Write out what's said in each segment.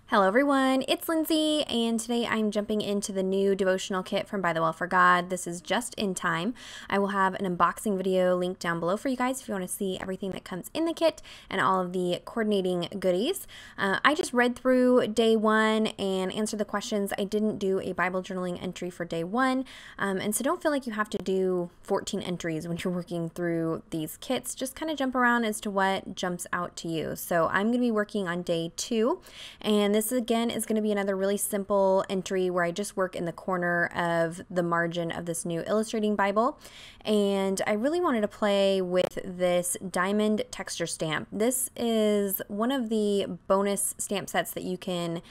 Hello everyone, it's Lindsay, and today I'm jumping into the new devotional kit from ByTheWell4God. This is just in time. I will have an unboxing video linked down below for you guys if you want to see everything that comes in the kit and all of the coordinating goodies. I just read through day one and answered the questions. I didn't do a Bible journaling entry for day one, and so don't feel like you have to do 14 entries when you're working through these kits. Just kind of jump around as to what jumps out to you. So I'm going to be working on day two, and this again is going to be another really simple entry where I just work in the corner of the margin of this new illustrating Bible. And I really wanted to play with this diamond texture stamp. This is one of the bonus stamp sets that you can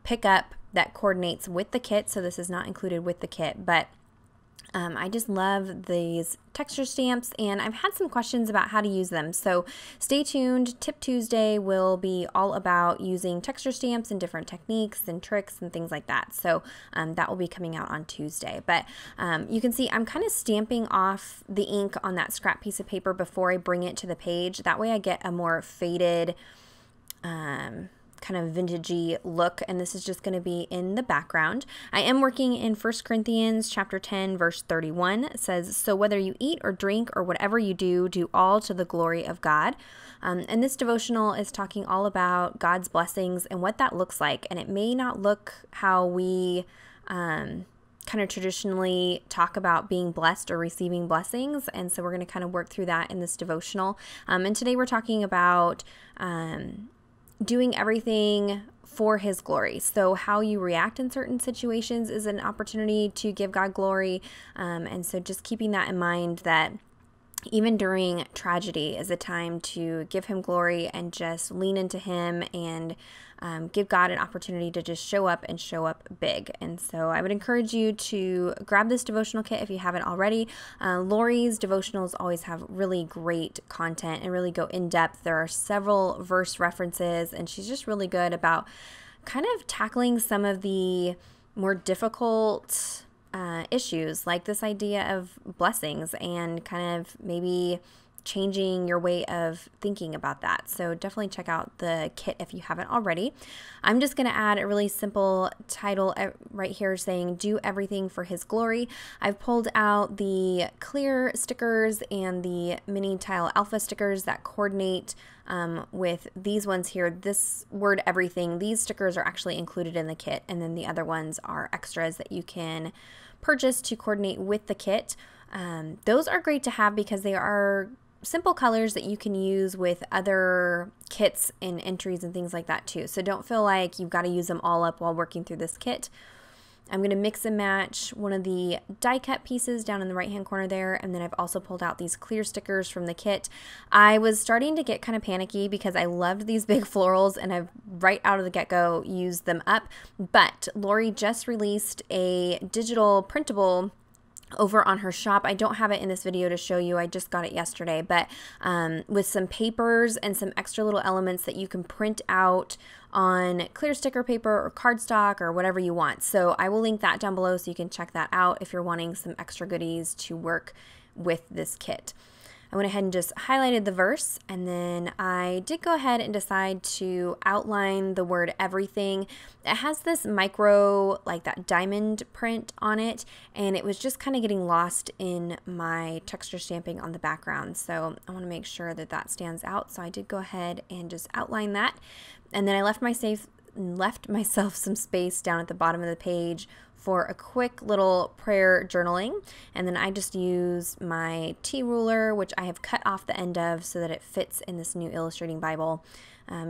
pick up that coordinates with the kit. So this is not included with the kit, but I just love these texture stamps, and I've had some questions about how to use them. So stay tuned. Tip Tuesday will be all about using texture stamps and different techniques and tricks and things like that. So that will be coming out on Tuesday. But you can see I'm kind of stamping off the ink on that scrap piece of paper before I bring it to the page. That way I get a more faded kind of vintagey look, and this is just going to be in the background. I am working in 1 Corinthians chapter 10 verse 31. It says, "So whether you eat or drink or whatever you do, do all to the glory of God." And this devotional is talking all about God's blessings and what that looks like, and it may not look how we kind of traditionally talk about being blessed or receiving blessings, and so we're going to kind of work through that in this devotional. And today we're talking about doing everything for His glory. So how you react in certain situations is an opportunity to give God glory. And so just keeping that in mind, that even during tragedy is a time to give Him glory and just lean into Him and give God an opportunity to just show up and show up big. And so I would encourage you to grab this devotional kit if you haven't already. Lori's devotionals always have really great content and really go in depth. There are several verse references, and she's just really good about kind of tackling some of the more difficult issues, like this idea of blessings and kind of maybe changing your way of thinking about that. So definitely check out the kit if you haven't already. I'm just going to add a really simple title right here saying, "Do everything for His glory." I've pulled out the clear stickers and the mini tile alpha stickers that coordinate with these ones here. This word everything, these stickers are actually included in the kit, and then the other ones are extras that you can purchase to coordinate with the kit. Those are great to have because they are simple colors that you can use with other kits and entries and things like that too. So don't feel like you've got to use them all up while working through this kit. I'm going to mix and match one of the die cut pieces down in the right hand corner there, and then I've also pulled out these clear stickers from the kit. I was starting to get kind of panicky because I loved these big florals and I've right out of the get-go used them up, but Lori just released a digital printable over on her shop. I don't have it in this video to show you. I just got it yesterday, but with some papers and some extra little elements that you can print out on clear sticker paper or cardstock or whatever you want. So I will link that down below so you can check that out if you're wanting some extra goodies to work with this kit. I went ahead and just highlighted the verse, and then I did go ahead and decide to outline the word everything. It has this micro, like that diamond print on it, and it was just kind of getting lost in my texture stamping on the background. So I want to make sure that that stands out. So I did go ahead and just outline that. And then I left myself some space down at the bottom of the page for a quick little prayer journaling. And then I just use my T-ruler, which I have cut off the end of so that it fits in this new illustrating Bible.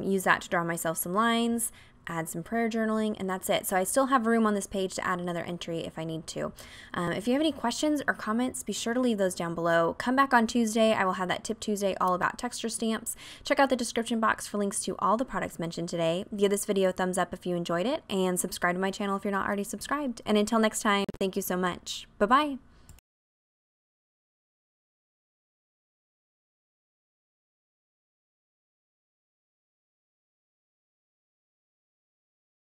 Use that to draw myself some lines, add some prayer journaling, and that's it. So I still have room on this page to add another entry if I need to. If you have any questions or comments, be sure to leave those down below. Come back on Tuesday. I will have that Tip Tuesday all about texture stamps. Check out the description box for links to all the products mentioned today. Give this video a thumbs up if you enjoyed it, and subscribe to my channel if you're not already subscribed. And until next time, thank you so much. Bye-bye.